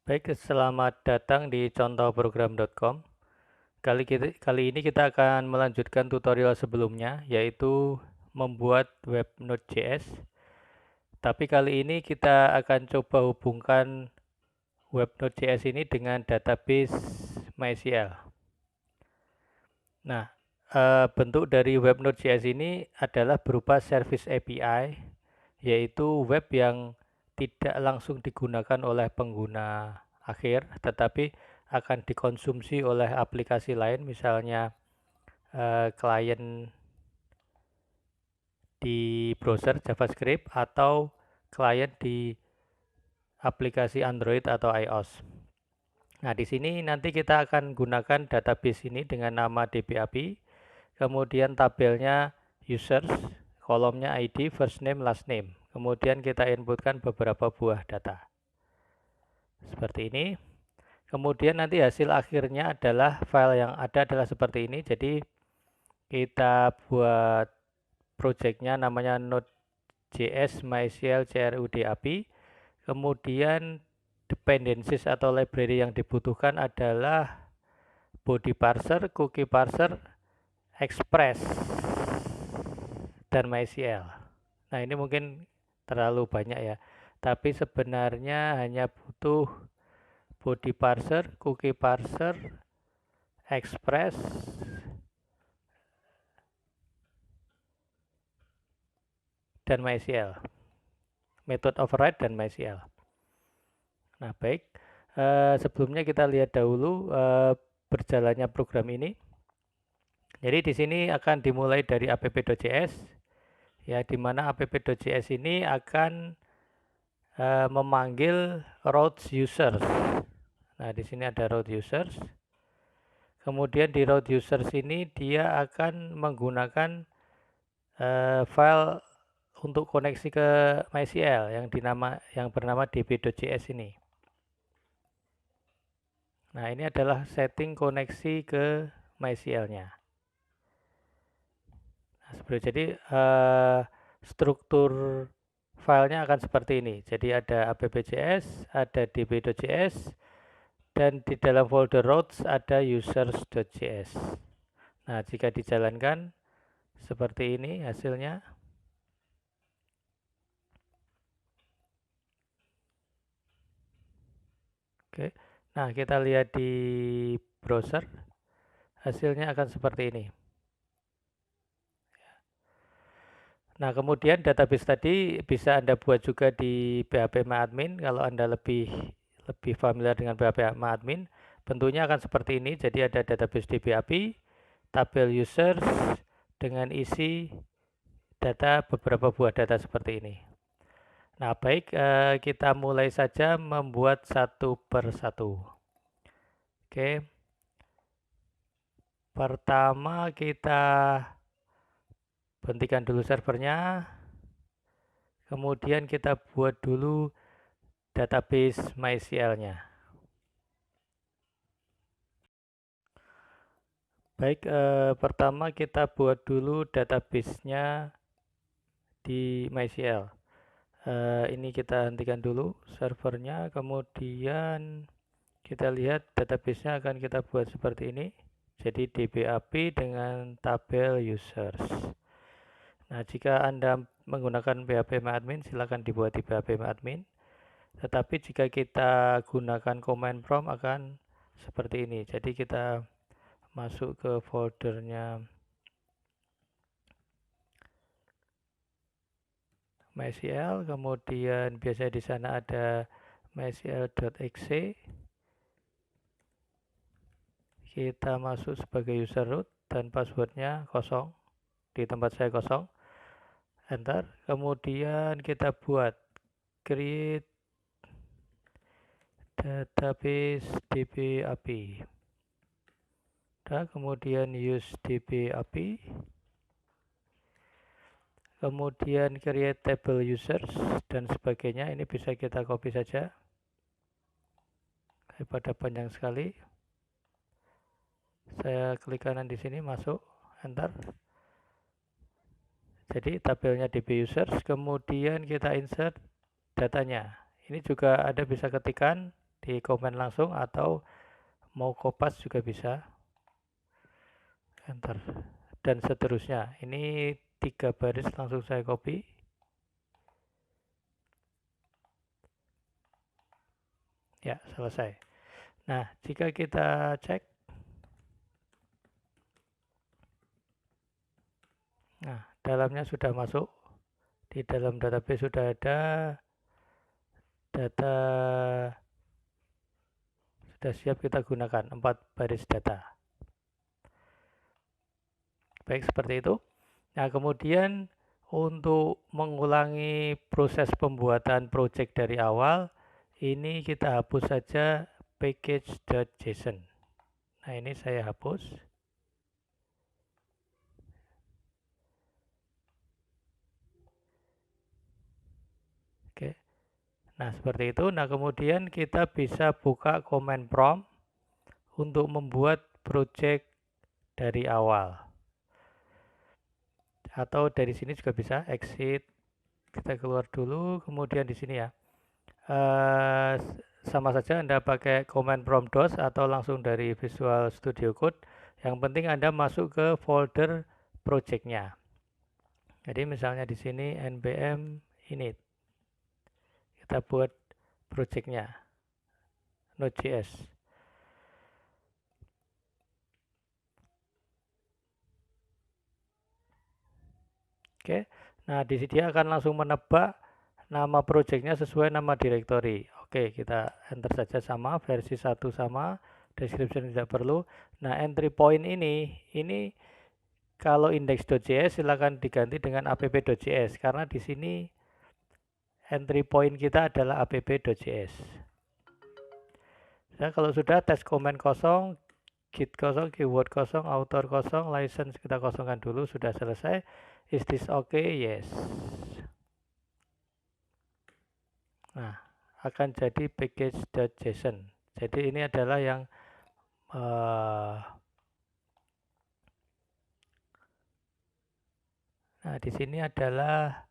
Baik, selamat datang di contohprogram.com. Kali ini kita akan melanjutkan tutorial sebelumnya, yaitu membuat web Node.js. Tapi kali ini kita akan coba hubungkan web Node.js ini dengan database MySQL. Nah, bentuk dari web Node.js ini adalah berupa service API, yaitu web yang tidak langsung digunakan oleh pengguna akhir, tetapi akan dikonsumsi oleh aplikasi lain, misalnya klien di browser JavaScript atau klien di aplikasi Android atau iOS. Nah, di sini nanti kita akan gunakan database ini dengan nama DB-API, kemudian tabelnya users, kolomnya ID, first name, last name. Kemudian kita inputkan beberapa buah data. Seperti ini. Kemudian nanti hasil akhirnya adalah file yang ada adalah seperti ini. Jadi kita buat projectnya namanya Node.js MySQL CRUD API. Kemudian dependencies atau library yang dibutuhkan adalah body parser, cookie parser, express, dan MySQL. Nah, ini mungkin terlalu banyak ya. Tapi sebenarnya hanya butuh body parser, cookie parser, express, dan MySQL. Method override dan MySQL. Nah, baik. Sebelumnya kita lihat dahulu berjalannya program ini. Jadi di sini akan dimulai dari app.js, ya, di mana app.js ini akan memanggil route users. Nah, di sini ada route users. Kemudian di route users ini dia akan menggunakan file untuk koneksi ke MySQL yang bernama db.js ini. Nah, ini adalah setting koneksi ke MySQL-nya. Nah, jadi struktur filenya akan seperti ini. Jadi ada app.js, ada db.js, dan di dalam folder routes ada users.js. Nah, jika dijalankan seperti ini hasilnya. Oke. Nah, kita lihat di browser. Hasilnya akan seperti ini. Nah, kemudian database tadi bisa Anda buat juga di phpMyAdmin kalau Anda lebih familiar dengan phpMyAdmin. Bentuknya akan seperti ini. Jadi ada database DB-API, tabel users dengan isi data beberapa buah data seperti ini. Nah, baik, kita mulai saja membuat satu per satu. Oke. Pertama kita hentikan dulu servernya. Kemudian kita buat dulu database MySQL-nya. Baik, pertama kita buat dulu database-nya di MySQL. Ini kita hentikan dulu servernya, kemudian kita lihat database-nya akan kita buat seperti ini. Jadi db-API dengan tabel users. Nah, jika Anda menggunakan phpMyAdmin, silakan dibuat di phpMyAdmin. Tetapi jika kita gunakan command prompt akan seperti ini. Jadi kita masuk ke foldernya MySQL, kemudian biasanya di sana ada mysql.exe. Kita masuk sebagai user root dan passwordnya kosong. Di tempat saya kosong. Enter. Kemudian kita buat create database db-API. Dan kemudian use db-API. Kemudian create table users dan sebagainya. Ini bisa kita copy saja daripada panjang sekali. Saya klik kanan di sini, masuk, enter. Jadi tabelnya db users, kemudian kita insert datanya. Ini juga Anda bisa ketikkan di komen langsung atau mau kopas juga bisa. Enter. Dan seterusnya. Ini 3 baris langsung saya copy. Ya, selesai. Nah, jika kita cek. Nah, dalamnya sudah masuk. Di dalam database sudah ada data, sudah siap kita gunakan 4 baris data. Baik, seperti itu. Nah, kemudian untuk mengulangi proses pembuatan project dari awal, ini kita hapus saja package.json. Nah, ini saya hapus. Oke. Nah, seperti itu. Nah, kemudian kita bisa buka command prompt untuk membuat project dari awal. Atau dari sini juga bisa exit. Kita keluar dulu, kemudian di sini ya. Sama saja Anda pakai command prompt DOS atau langsung dari Visual Studio Code. Yang penting Anda masuk ke folder project-nya. Jadi misalnya di sini npm init. Kita buat project-nya. Node.js. Oke. Nah, di sini dia akan langsung menebak nama project-nya sesuai nama directory. Oke, kita enter saja sama, versi 1 sama, description tidak perlu. Nah, entry point ini kalau index.js silakan diganti dengan app.js karena di sini entry point kita adalah app.js. Nah, kalau sudah tes comment kosong, git kosong, keyword kosong, author kosong, license kita kosongkan dulu, sudah selesai. Is this okay? Yes. Nah, akan jadi package.json. Jadi ini adalah yang nah, di sini adalah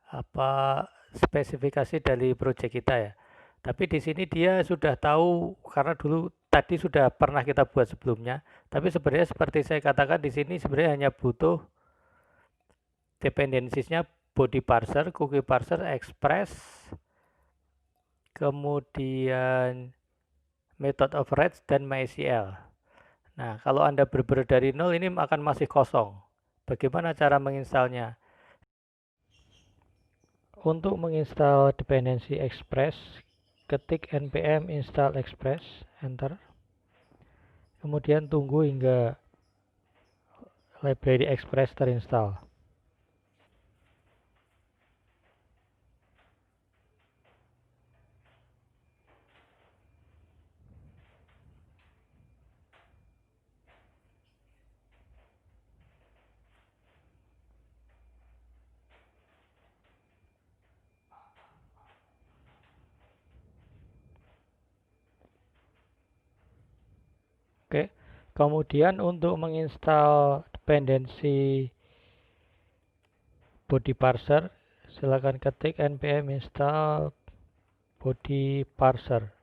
apa spesifikasi dari project kita ya. Tapi di sini dia sudah tahu karena dulu tadi sudah pernah kita buat sebelumnya. Tapi sebenarnya seperti saya katakan di sini sebenarnya hanya butuh dependensiesnya body parser, cookie parser, express, kemudian method override dan MySQL. Nah, kalau Anda berbeda dari nol ini akan masih kosong. Bagaimana cara menginstalnya? Untuk menginstal dependensi Express, ketik npm install express, enter. Kemudian tunggu hingga library Express terinstall. Oke, kemudian untuk menginstal dependensi body parser, silakan ketik npm install body parser.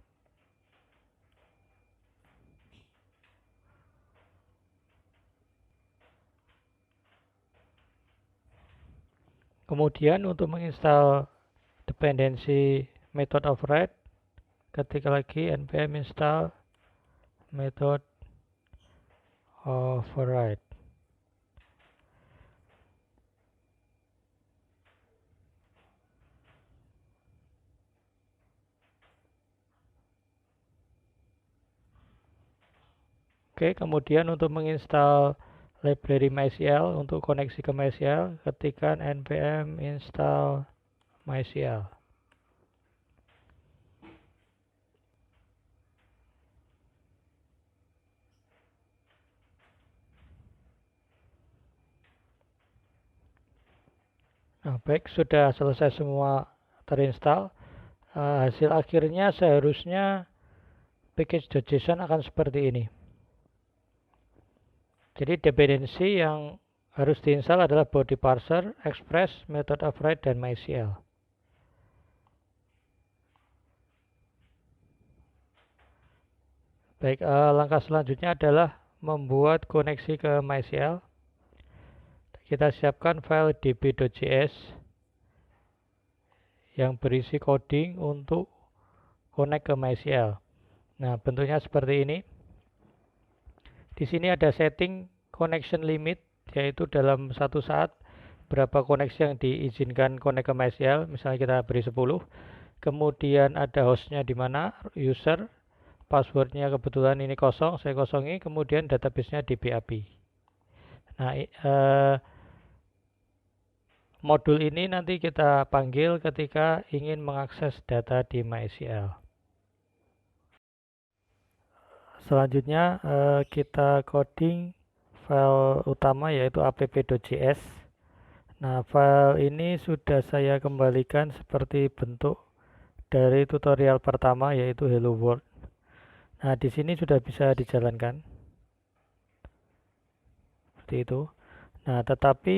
Kemudian untuk menginstal dependensi method override, ketik lagi npm install method override. Oke, kemudian untuk menginstal library MySQL, untuk koneksi ke MySQL, ketikkan npm install MySQL. Nah, baik, sudah selesai semua terinstall. Hasil akhirnya seharusnya package.json akan seperti ini. Jadi dependensi yang harus diinstal adalah body parser, express, method override, dan MySQL. Baik, langkah selanjutnya adalah membuat koneksi ke MySQL. Kita siapkan file db.js yang berisi coding untuk connect ke MySQL. Nah, bentuknya seperti ini. Di sini ada setting connection limit, yaitu dalam satu saat berapa koneksi yang diizinkan connect ke MySQL. Misalnya kita beri 10. Kemudian ada hostnya di mana, user, passwordnya kebetulan ini kosong, saya kosongi, kemudian databasenya DB-API. Nah, modul ini nanti kita panggil ketika ingin mengakses data di MySQL. Selanjutnya kita coding file utama yaitu app.js. Nah, file ini sudah saya kembalikan seperti bentuk dari tutorial pertama yaitu Hello World. Nah, di sini sudah bisa dijalankan. Seperti itu. Nah, tetapi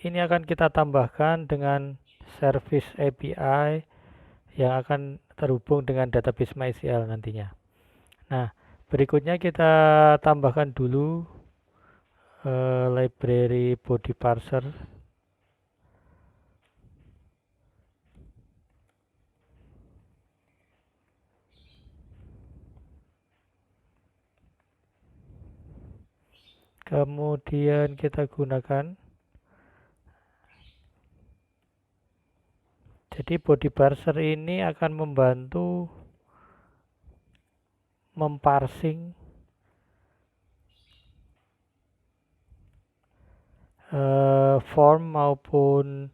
ini akan kita tambahkan dengan service API yang akan terhubung dengan database MySQL nantinya. Nah, berikutnya kita tambahkan dulu library body parser. Kemudian kita gunakan. Jadi body parser ini akan membantu memparsing form maupun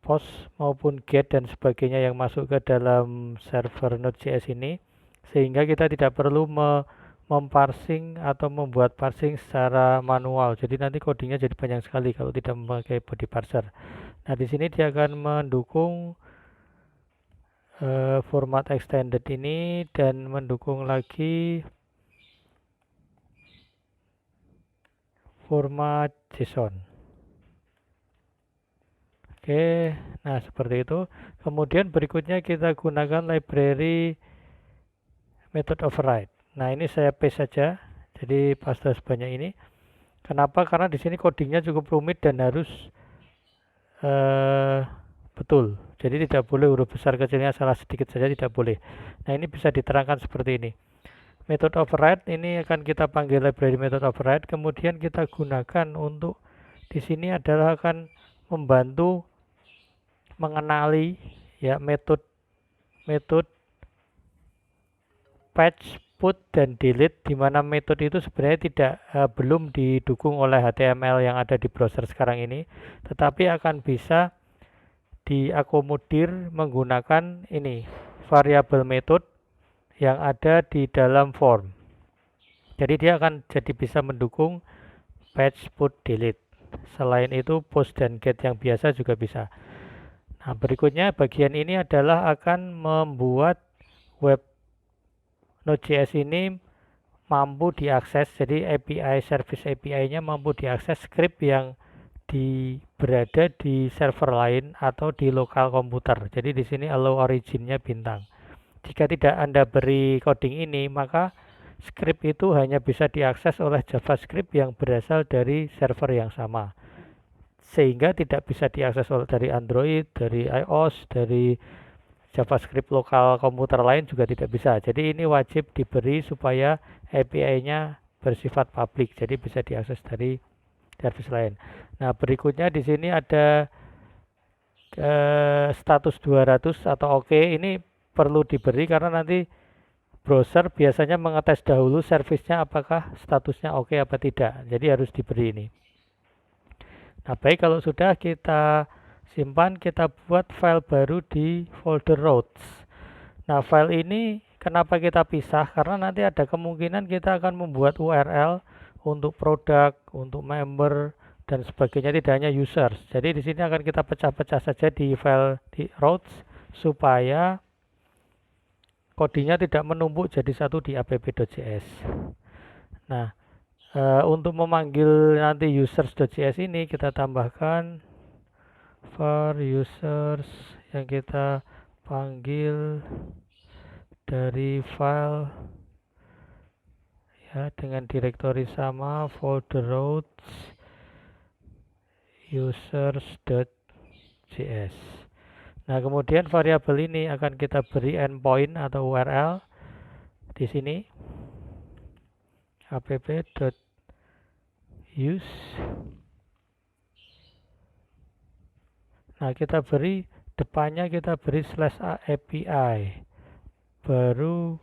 post maupun get dan sebagainya yang masuk ke dalam server Node.js ini, sehingga kita tidak perlu memparsing atau membuat parsing secara manual. Jadi nanti codingnya jadi panjang sekali kalau tidak memakai body parser. Nah, di sini dia akan mendukung format extended ini dan mendukung lagi format JSON. Oke, nah seperti itu. Kemudian berikutnya kita gunakan library method override. Nah, ini saya paste saja. Jadi paste sebanyak ini. Kenapa? Karena di sini codingnya cukup rumit dan harus betul. Jadi tidak boleh huruf besar kecilnya salah sedikit saja, tidak boleh. Nah, ini bisa diterangkan seperti ini. Method override ini akan kita panggil library method override, kemudian kita gunakan untuk di sini adalah akan membantu mengenali ya metode patch, put, dan delete, di mana metode itu sebenarnya tidak belum didukung oleh HTML yang ada di browser sekarang ini, tetapi akan bisa diakomodir menggunakan ini variabel metode yang ada di dalam form. Jadi dia akan jadi bisa mendukung patch, put, delete. Selain itu post dan get yang biasa juga bisa. Nah, berikutnya bagian ini adalah akan membuat web Node.js ini mampu diakses, jadi API service API-nya mampu diakses script yang berada di server lain atau di lokal komputer. Jadi di sini allow origin-nya bintang. Jika tidak Anda beri coding ini, maka script itu hanya bisa diakses oleh JavaScript yang berasal dari server yang sama. Sehingga tidak bisa diakses dari Android, dari iOS, dari JavaScript lokal komputer lain juga tidak bisa. Jadi ini wajib diberi supaya API-nya bersifat publik, jadi bisa diakses dari service lain. Nah, berikutnya di sini ada status 200 atau oke. Ini perlu diberi karena nanti browser biasanya mengetes dahulu servisnya apakah statusnya oke apa tidak. Jadi harus diberi ini. Nah, baik, kalau sudah kita simpan, kita buat file baru di folder routes. Nah, file ini kenapa kita pisah? Karena nanti ada kemungkinan kita akan membuat URL untuk produk, untuk member, dan sebagainya, tidak hanya users. Jadi di sini akan kita pecah-pecah saja di file di routes supaya codingnya tidak menumpuk jadi satu di app.js. Nah, untuk memanggil nanti users.js ini kita tambahkan var users yang kita panggil dari file ya, dengan direktori sama, folder routes users.js. Nah, kemudian variabel ini akan kita beri endpoint atau URL di sini app.use. Nah, kita beri depannya kita beri /API, baru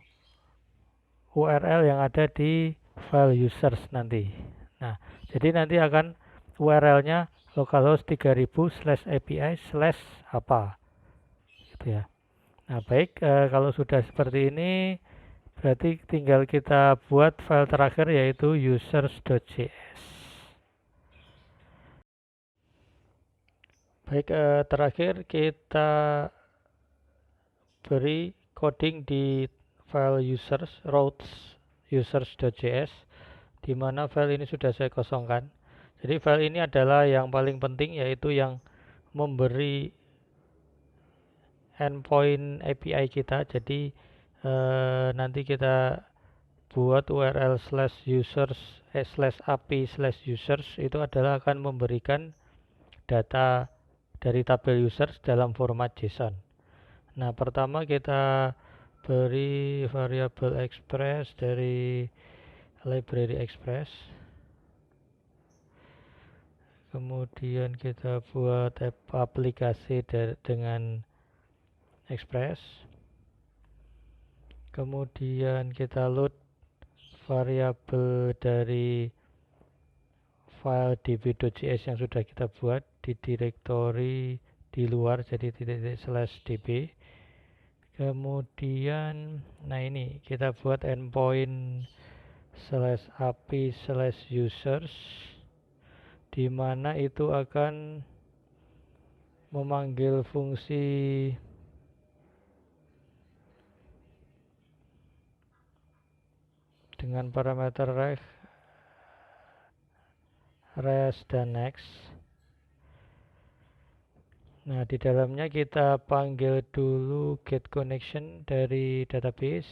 URL yang ada di file users nanti. Nah, jadi nanti akan URL-nya localhost 3000/API/ apa gitu ya. Nah, baik, kalau sudah seperti ini berarti tinggal kita buat file terakhir yaitu users.js. Baik, terakhir kita beri coding di file routes users.js, di mana file ini sudah saya kosongkan. Jadi file ini adalah yang paling penting, yaitu yang memberi endpoint API kita. Jadi nanti kita buat URL /API/users itu adalah akan memberikan data dari tabel users dalam format JSON. Nah, pertama kita beri variabel express dari library express. Kemudian kita buat aplikasi dengan express. Kemudian kita load variabel dari file db.js yang sudah kita buat di direktori di luar, jadi /db. Kemudian nah ini kita buat endpoint /API/users, di mana itu akan memanggil fungsi dengan parameter res dan next. Nah, di dalamnya kita panggil dulu get connection dari database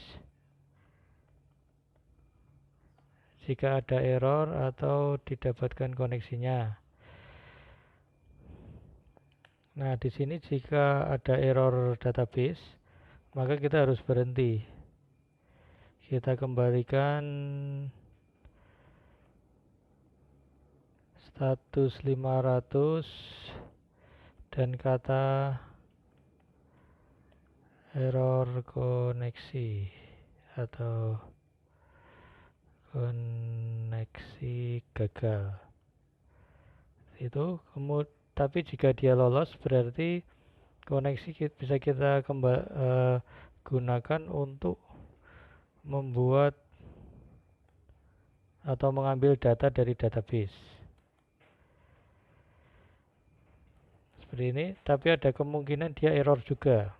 jika ada error atau didapatkan koneksinya. Nah, di sini jika ada error database, maka kita harus berhenti. Kita kembalikan status 500 dan kata error koneksi atau koneksi gagal. Itu tapi jika dia lolos berarti koneksi bisa kita gunakan untuk membuat atau mengambil data dari database. Seperti ini, tapi ada kemungkinan dia error juga.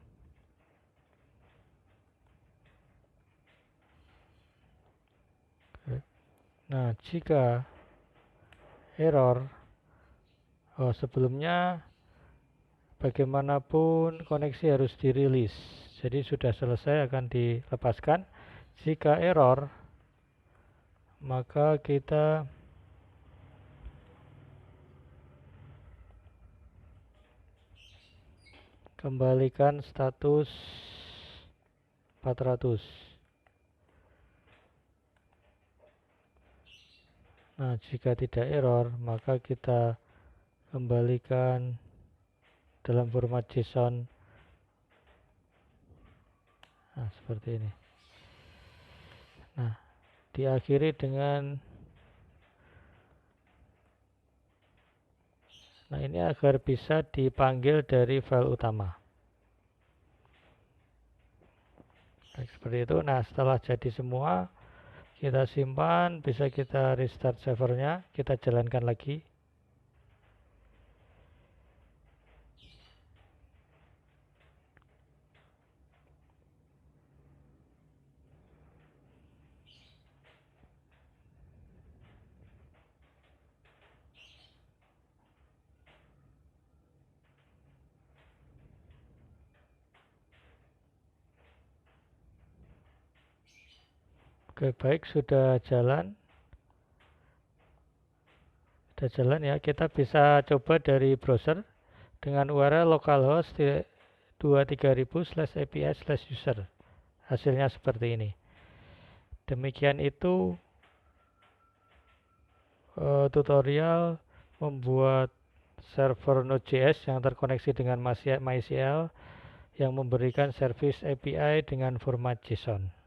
Nah, jika error, sebelumnya bagaimanapun koneksi harus dirilis. Jadi sudah selesai akan dilepaskan. Jika error, maka kita kembalikan status 400. Nah, jika tidak error, maka kita kembalikan dalam format JSON. Nah, seperti ini. Nah, diakhiri dengan ini agar bisa dipanggil dari file utama. Baik, seperti itu. Nah, setelah jadi semua, kita simpan, bisa kita restart servernya, kita jalankan lagi. Oke, baik, sudah jalan. Ya, kita bisa coba dari browser dengan URL localhost 23000/api/user. Hasilnya seperti ini. Demikian itu tutorial membuat server Node.js yang terkoneksi dengan MySQL yang memberikan service API dengan format JSON.